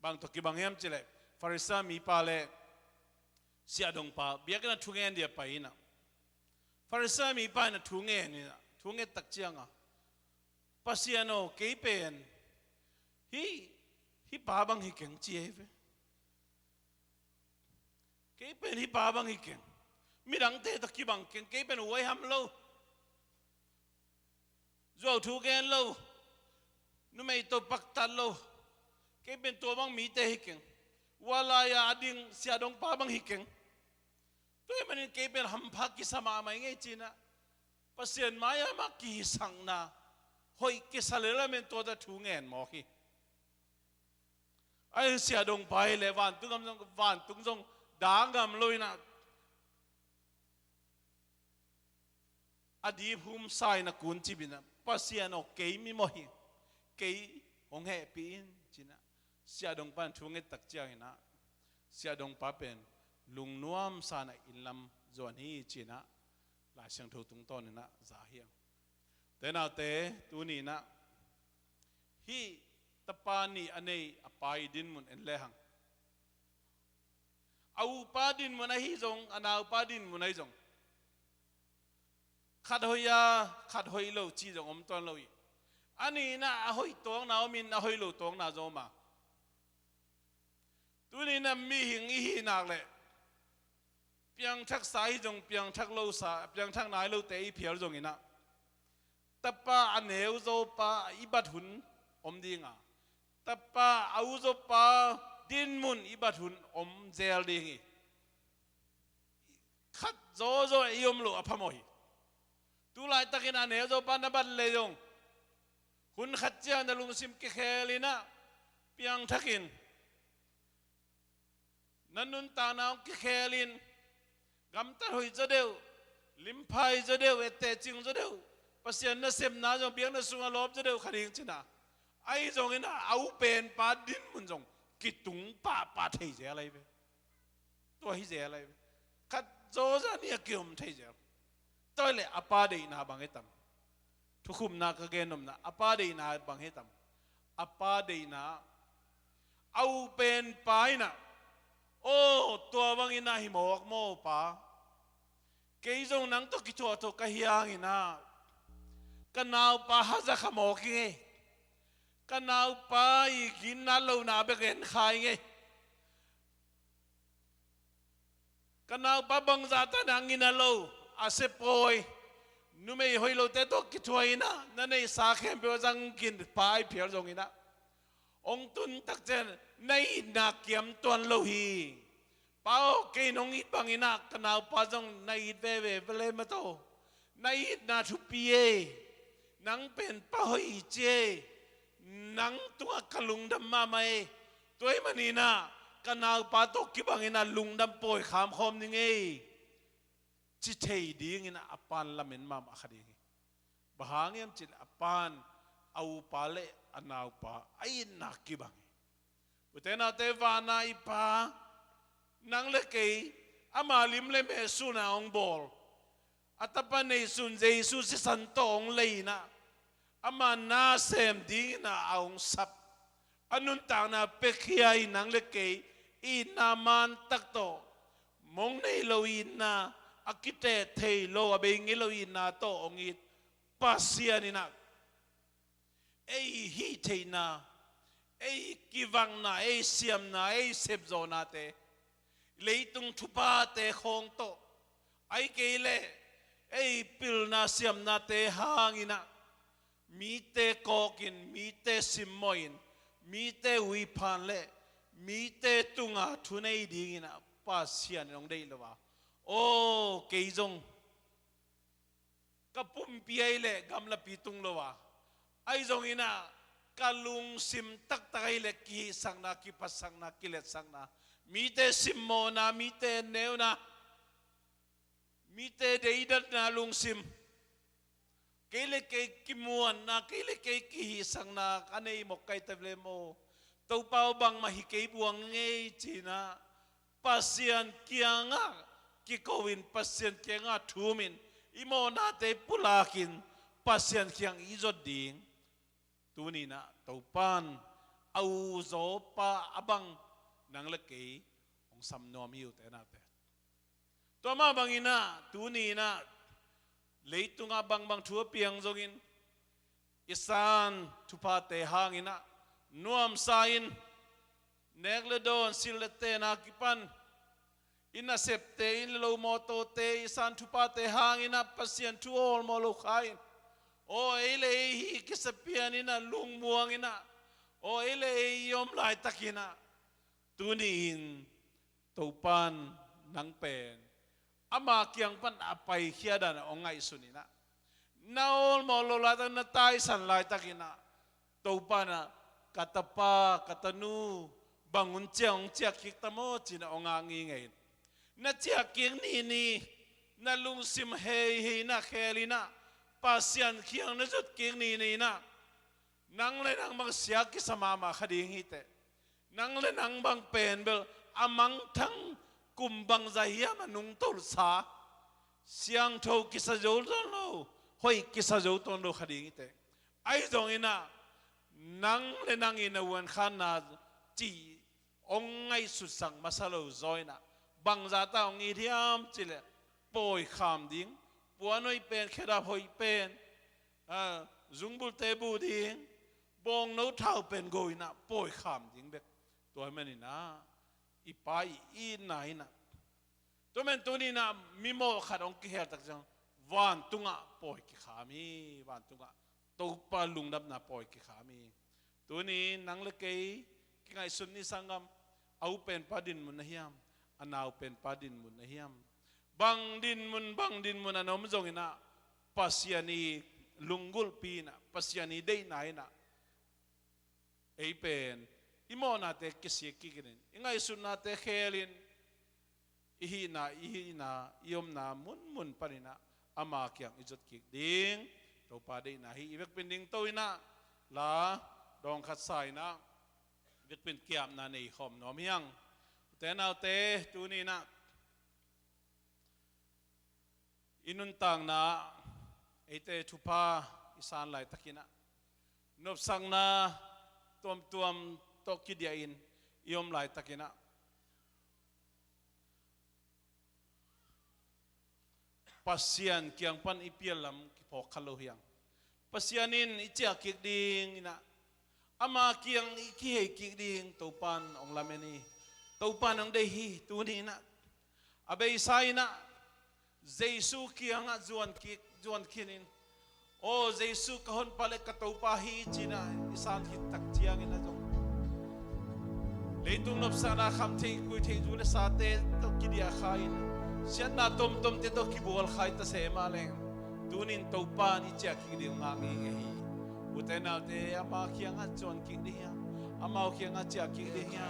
บางตัวกีบางแห่งเจเลฟาริสามีปาเลเสียดงปาเบียกันทุ่งเงินเดียไปนะฟาริสามีปานะทุ่งเงินนี่นะทุ่งเงินตักเจียงอ่ะปัสยาโนเกย์เป็นฮีปาบังฮีเก่งเจี๊ยบเกย์เป็นฮีปาบังฮีเก่งมีดังเตะตะกี้บังเก่งเกย์เป็นหัวหำโลจู่ทุ่งเงินโลนุ่มไอตัวปักตันโลเกย์เป็นตัวบังมีเตะฮีเก่งวลายาดิ่งเสียดงปาบังฮีเก่งตัวมันเกย์เป็นหำพักกิสมาไม่ไงจีน่ะปัสยานมายามากีสังนาหอยกิสเลละเป็นตัวตะทุ่งเงินหมอกีไอเสียดงไปเลยวันตุ้งกำลังวันตุ้งจงด่างกำลุยนะอดีตภูมิใส่นักกุนจีบินะปัสยานอกเกย์มีโมหิเกย์หงแห่ปีนจีนะเสียดงปันทุ่งเงินตักเจียงนะเสียดงป้าเป็นลุงนวมสานะอินลำจวนฮีจีนะหลายเสียงถูกตุงต้นนี่นะจ่าเฮียงแต่นาเตตัวนี้นะฮีตะปานีอันนี้อภัยดินมุนเอ็นเลหังเอาปาดินมุนไอฮิจงอันเอาปาดินมุนไอจงขัดหอยาขัดหอยโลจีจงอมต้นโลยอันนี้นะหอยตวงนาอมินหอยโลตวงนาโจมาตัวนี้นะมีหิงอีหินักเลยเพียงทักสายจงเพียงทักโลสาเพียงทักนายโลเตอีเพียรจงอินะตะปาอันเหวโจปาอิบัดหุนอมดีงาแต่ป้าเอาจบป้าดินมุนอิบัดหุนอมเจลดีงี้ขัดโจยมโลอภมอยตุลายตะกินอันเหวโจป้านับเลยจงหุนขัดเจียนลุงซิมเกเคลินะเปียงทักินนันนุนตานาเกเคลินกำตัดหอยจะเดียวลิมพายจะเดียวเอเตจิงจะเดียวปัสยานนัเซมนาจงเบียงนัสุงลบจะเดียวขัดยิงจินะไอ้จงอินะเอาเป็นปาดินมุนจงกิตุงปาเทเจอะไรไปตัวฮิเจอะไรไปขัดโจจานี่เกี่ยมเทเจตัวเลยอปาเดน่าบังเหตัมทุกคุมน่าก็เกนนมนะอปาเดน่าบังเหตัมอปาเดน่าเอาเป็นปายนะโอ้ตัวบังอินะหิมอกโมปาเกยจงนังตัวกิจวัตรกะฮิยังอินะกันนาวปาฮัจะขโมกไงกันเอาไปกินนั่นเราหนาไปเห็นใครไงกันเอาไปบังจัดนั่งกินนั่นเราอาเซปอยนุ่มไม่หอยเราแต่ตัวกิจวัตรนะนั่นในสาเข้มเปว่าจังกินไปเพียรจงอินะองตุนตักเจนในนักเกี่ยมตัวเราฮีเป้าเกยนองอิดบังอินะกันเอาไปจังในอิดเว่เวเลมาโตในอิดนาทุปีเอนังเป็นป้าหอยเจนังตัวกลุงดำมาไม่ตัวมันนี่นะกันเอาปาตกกิบังอินะลุงดำป่วยขามคมนี่ไงจิตใจดีงินะอปันละเมินมาขัดยังบางอย่างจิตอปันเอาปาเล่อันเอาปาไอ้นักกิบังอุตนาเทวานาอิปานังเล็กอามาลิมเลเมสุนาองบอลอัตปันในสุนเจสุสิสันโตองเลยนะอามานาเซมดีนะเอาสับอนุนต่างนะเปคียนังเล็กอีนามันตักโตมงในโลอินาอากิเตเทโลอเบงิโลอินาโตองอิปัสยานินะเอฮีเทนาเอกิวังนาเอเซียมนาเอเซบโซนาเตเลยตุงทุปาเตคงโตไอเกเลเอปิลนาเซียมนาเตหางอินะมีเตกอกินมีเตซิมมอยน์มีเตวิพันเล่มีเตตุงอาทุนไอดีกินะปัสยานองได้หรือวะโอ้เกยจงกับปุ่มปีไอเล่กำลับปีตุงหรือวะไอจงอินะกะลุงซิมตักตะไอเล่กีสังนากีปัสสังนากิเลสสังนามีเตซิมโมนามีเตเนวนามีเตเดย์ดัดนาลุงซิมเก cái lệ cái kim muôn na cái lệ cái kỳ sang na anh ấy một cái tập lệ mô tàu bao bằng mà hi cái buông nghe chỉ na pasien kia ngã ki kowin pasien kia ngã thu min imo na te pulakin pasien kiang izot ding tu ni na tàu pan au zo pa abang nang lệ cái ông sam nom yêu te na te to ma bangina tu ni na leitung abang bang thua piang zongin isan thupa te hangina nuam sain negledon silete na kipan ina septe in lo moto te isan thupa te hangina pasien tu all mo lo khain o ele hi kisapian ina lung muang ina o ele yom lai takina tunin topan nang pen ama kiang pan apai khiadan ongai sunina naol molola ta na tai san lai takina topana katapa katanu bangun cheong chiak khik tamo china ongangi ngei na chiak king ni na lung sim hei na khelina pasian khiang na jut king ni na nang le nang bang siak ki samama khading hi te nang le nang bang pen bel amang thang kumbang zahia manung tol sa siang tho kisa jol lo hoi kisa jol ton lo khading te ai dong ina nang le nang ina wan khana chi ong ngai su sang masalo zoina bang za ta ong i thiam chile poi kham ding puanoi pen kheda hoi pen zungbul te bu ding bong no thau pen goina poi kham ding bek toy manina ipai i naina to men tuni na mimo khadong ki her tak jang van tunga poi ki khami van tunga to pa lungdap na poi ki khami tuni nang le kei ki ngai sun ni sangam au pen padin mun hiam anau pen padin mun hiam bang din mun anom jong ina pasiani lungul pina pasiani dei naina ei pen imona te kisi kikinin ingai sunna te khelin ihina iom na mun panina ama kyang ijot kik ding to pa dei na hi ibek pending to ina la dong khat sai na ibek pen kiam na nei khom nom hiang te nau te tu ni na inun tang na ete thupa isan lai takina nop sang na tuam to kidiain iom lai takina pasian kiang pan ipialam ki phok khalo hiang pasianin ichia kik ding ina ama kiang ki he kik ding topan ong lameni topan ang dei hi tu ni na abe sai na jesu kiang a juan kinin o jesu kahon pale katopa hi china isan hit tak chiang ina jong leitung nop sana kham thei kui thei ju le sa te to kidia khain sian na tom te to kibol khai ta se ma leng tunin topa ni cha ki di ngangi nge hi utena te ama khiang a chon ki di ya ama khiang a cha ki di ya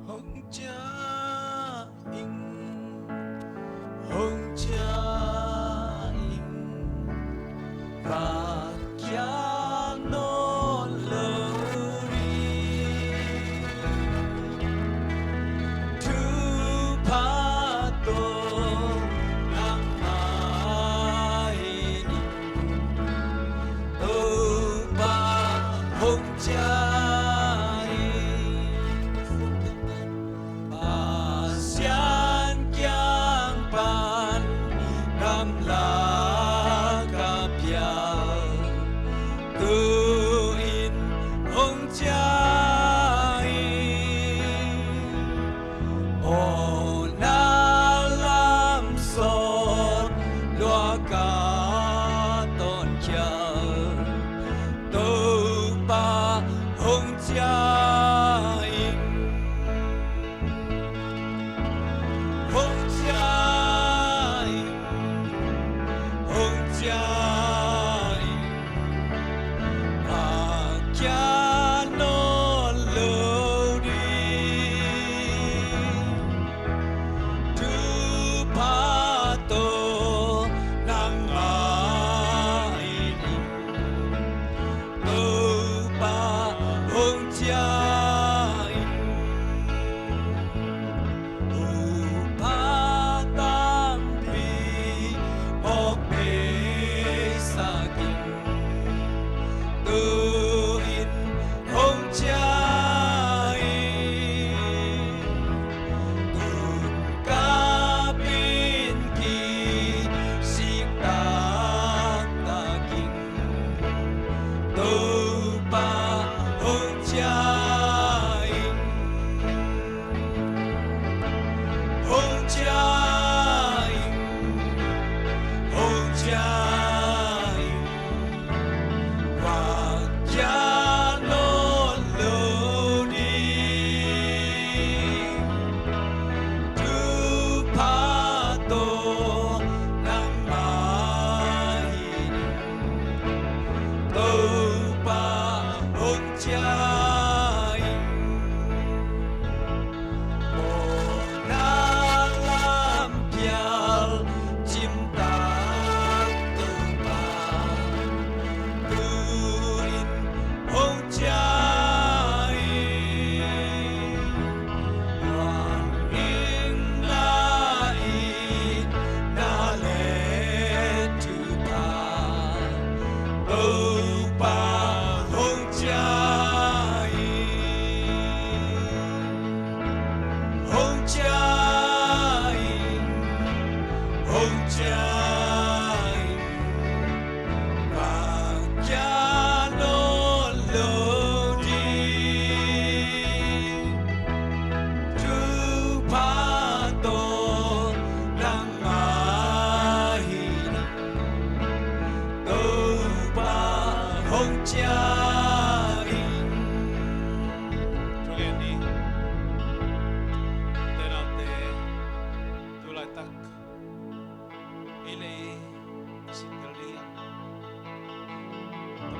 hong cha in hong cha in ba kya no lori tu pa to nang mai ni o ba hong cha Pasian kiang pan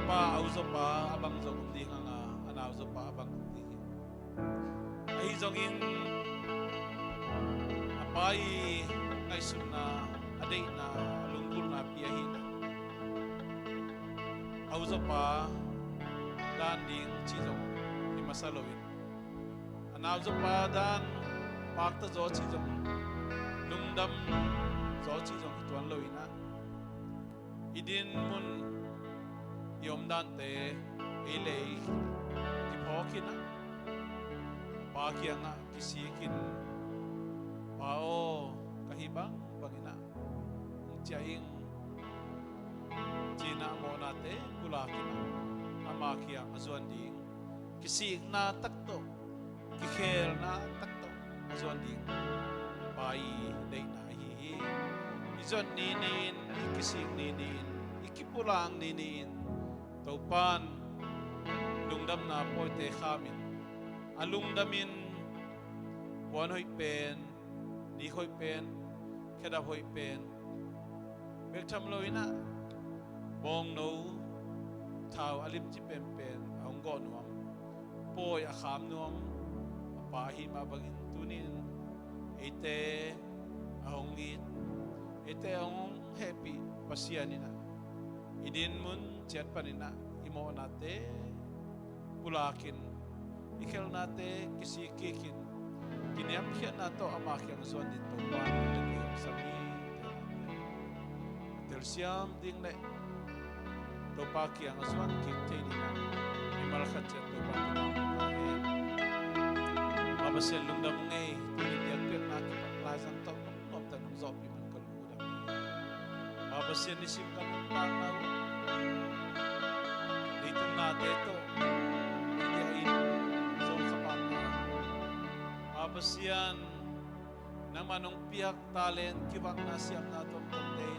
Tapa auzopa abang zong di nga anauzopa abang di. Ay zongin apai ngay sunna aday na lungkul na piyahin. Auzopa danding chizong di masalowin. Anauzopa dan pakta zo chizong lungdam zo chizong tuan lowina. Idin mun yom dante ilay kipokin na pakya nga kisikin pao kahibang bangina tiyaing jina mo nate kulakin na amakya azuan ding kisig na takto kikhel na takto azuan ding pai day na hihi izon ninin ikisig ninin ikipulang ninin Taupan lungdam na po te khamin alungdamin buwan hoy pen di hoy pen kada hoy pen bektam loina bong no tau alim chi pen pen ang go nuam poy akham nuam pahi mabagin tunin ite ahongit ite ang happy pasianina idin mun chat panina imo nate pulakin ikel nate kisikikin kiniam kian nato amakyang zon dito pa nagiyam sami tersiam ding le to pakyang zon kite dina imalakhat chat to pa abasel lungdam ngai tiniyak pek nati paklasan to nom tanong zopi man kalmuda abasel nisim kan tanaw itong natin ito iyain so kapag abas yan nang manong piyak talent kibak na siyam na itong tantay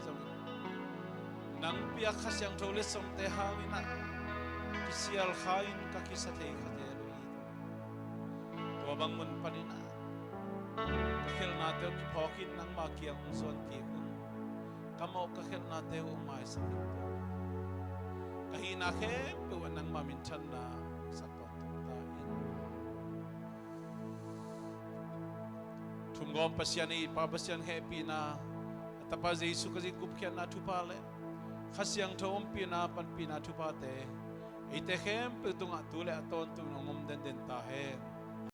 nang piyak kasyang tulis sa tehangin na kisiyal kain kakisatay katero ito tuwabang mun pa rin na kakil natin kipokin ng makiyang son kikon kamo kakil natin umay sa kimpo kahina ke tuwan ng maminsan na sa pagtuntain. Tungom pasyan ipabasyan happy na atapa Jesu kasi kupkyan na tupale. Kasyang taong pinapan pinatupate. Ite hem petunga tule aton tung ngom den tahe.